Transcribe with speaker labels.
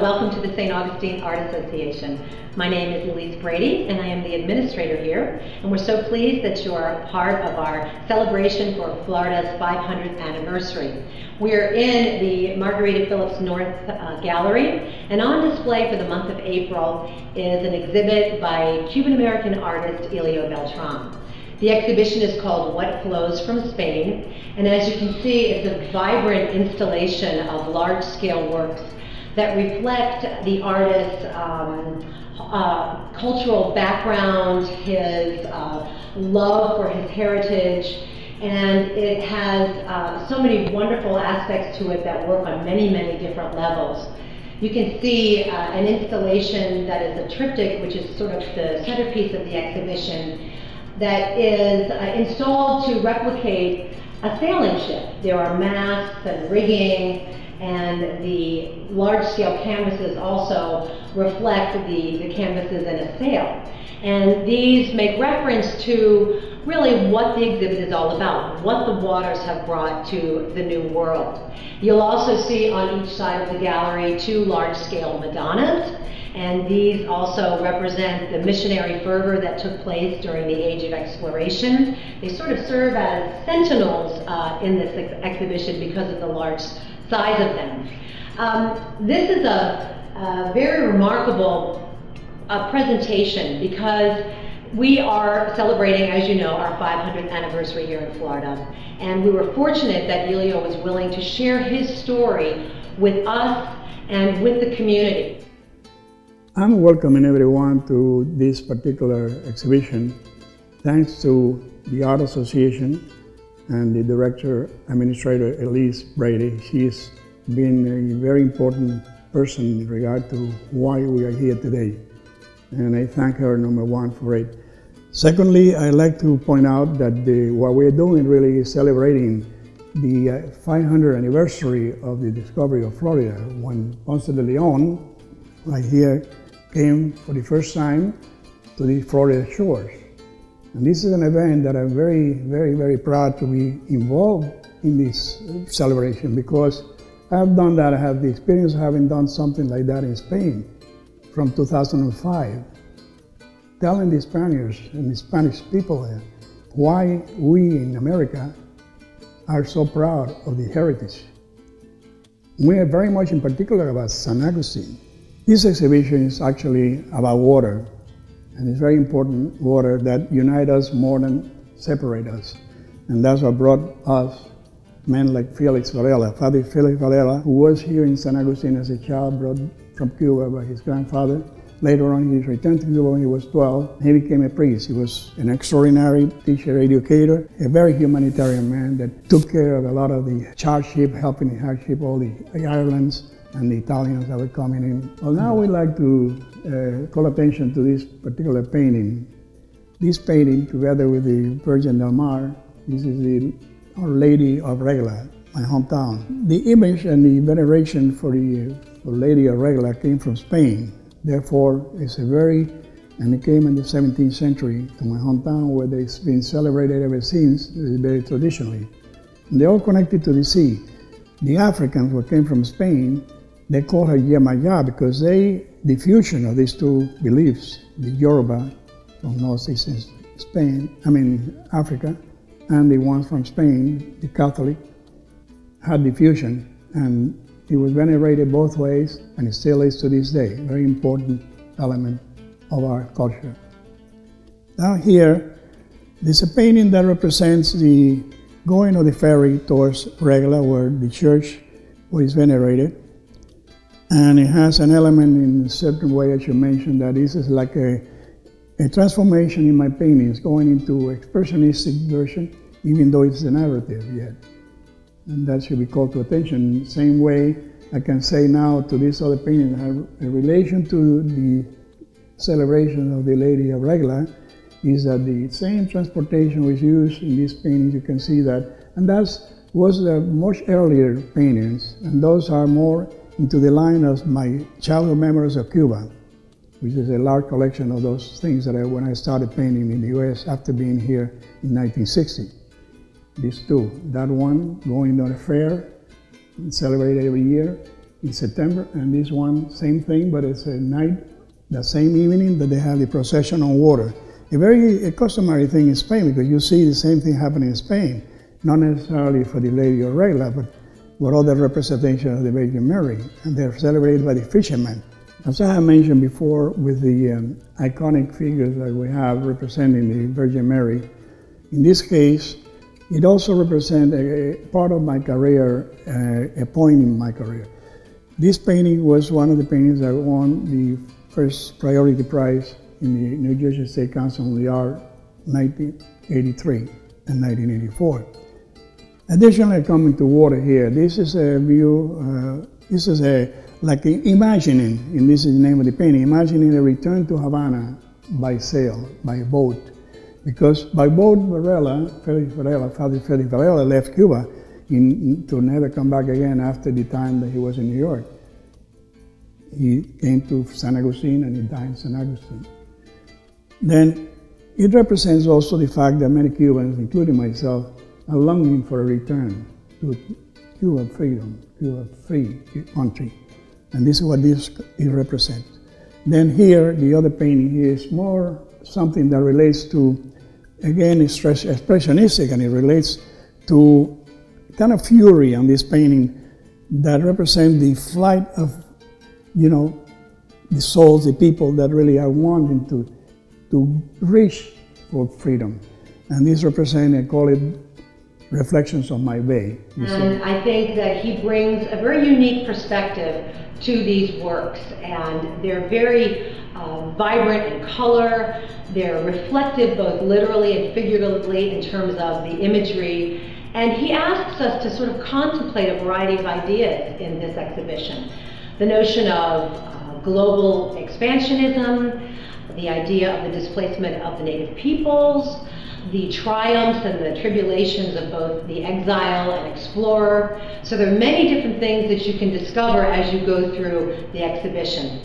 Speaker 1: welcome to the St. Augustine Art Association. My name is Elise Brady and I am the administrator here, and we're so pleased that you are part of our celebration for Florida's 500th anniversary. We're in the Margarita Phillips North Gallery, and on display for the month of April is an exhibit by Cuban-American artist Elio Beltran. The exhibition is called What Flows from Spain, and as you can see, it's a vibrant installation of large-scale works that reflect the artist's cultural background, his love for his heritage, and it has so many wonderful aspects to it that work on many, many different levels. You can see an installation that is a triptych, which is sort of the centerpiece of the exhibition, that is installed to replicate a sailing ship. There are masts and rigging, and the large-scale canvases also reflect the canvases in a sail. And these make reference to really what the exhibit is all about, what the waters have brought to the New World. You'll also see on each side of the gallery two large-scale Madonnas, and these also represent the missionary fervor that took place during the Age of Exploration. They sort of serve as sentinels in this exhibition because of the large size of them. This is a very remarkable presentation because we are celebrating, as you know, our 500th anniversary here in Florida. And we were fortunate that Elio was willing to share his story with us and with the community.
Speaker 2: I'm welcoming everyone to this particular exhibition thanks to the Art Association and the director, administrator Elise Brady. She's been a very important person in regard to why we are here today. And I thank her, number one, for it. Secondly, I'd like to point out that what we're doing really is celebrating the 500th anniversary of the discovery of Florida, when Ponce de Leon, right here, came for the first time to the Florida shores. And this is an event that I'm very, very, very proud to be involved in this celebration, because I've done that. I have the experience of having done something like that in Spain from 2005, telling the Spaniards and the Spanish people there why we in America are so proud of the heritage. We are very much in particular about St. Augustine. This exhibition is actually about water, and it's very important water that unites us more than separate us. And that's what brought us men like Felix Varela. Father Felix Varela, who was here in St. Augustine as a child, brought from Cuba by his grandfather. Later on, he returned to Cuba when he was 12. He became a priest. He was an extraordinary teacher, educator, a very humanitarian man that took care of a lot of the hardship, helping the hardship, all the Irelands and the Italians that were coming in. Well, now we'd like to call attention to this particular painting. This painting, together with the Virgin del Mar, this is Our Lady of Regla, my hometown. The image and the veneration for the Lady of Regla came from Spain. Therefore, and it came in the 17th century to my hometown, where it's been celebrated ever since, very traditionally. And they're all connected to the sea. The Africans who came from Spain, they call her Yemaya because the fusion of these two beliefs, the Yoruba from northeastern Africa, and the ones from Spain, the Catholic, had the fusion, and it was venerated both ways, and it still is to this day, a very important element of our culture. Now here, there's a painting that represents the going of the ferry towards Regla, where the church was venerated. And it has an element in a certain way, as you mentioned, that this is like a transformation in my paintings, going into expressionistic version, even though it's a narrative yet. And that should be called to attention. Same way I can say now to this other painting, a relation to the celebration of the Lady of Regla is that the same transportation was used in these paintings. You can see that. And that was the much earlier paintings, and those are more into the line of my childhood memories of Cuba, which is a large collection of those things that when I started painting in the US after being here in 1960. These two, that one going on a fair, celebrated every year, in September, and this one, same thing, but it's a night, the same evening that they have the procession on water. A very customary thing in Spain, because you see the same thing happening in Spain, not necessarily for the Lady of Regla, but with other representation of the Virgin Mary, and they're celebrated by the fishermen. As I have mentioned before, with the iconic figures that we have representing the Virgin Mary, in this case, it also represents a part of my career, a point in my career. This painting was one of the paintings that won the first priority prize in the New Jersey State Council on the Art 1983 and 1984. Additionally, coming to water here, this is a view, this is like imagining, and this is the name of the painting, imagining a return to Havana by sail, by boat. Because by boat, Father Felix Varela left Cuba to never come back again after the time that he was in New York. He came to San Agustin and he died in San Agustin. Then it represents also the fact that many Cubans, including myself, are longing for a return to Cuban freedom, Cuba free country. And this is what it represents. Then here, the other painting here is more something that relates to, again, it's expressionistic, and it relates to kind of fury on this painting that represents the flight of, the souls, the people that really are wanting to reach for freedom. And this represents, I call it, reflections on my bay.
Speaker 1: And I think that he brings a very unique perspective to these works, and they're very vibrant in color. They're reflective both literally and figuratively in terms of the imagery. And he asks us to sort of contemplate a variety of ideas in this exhibition. The notion of global expansionism, the idea of the displacement of the native peoples, the triumphs and the tribulations of both the exile and explorer. So there are many different things that you can discover as you go through the exhibition.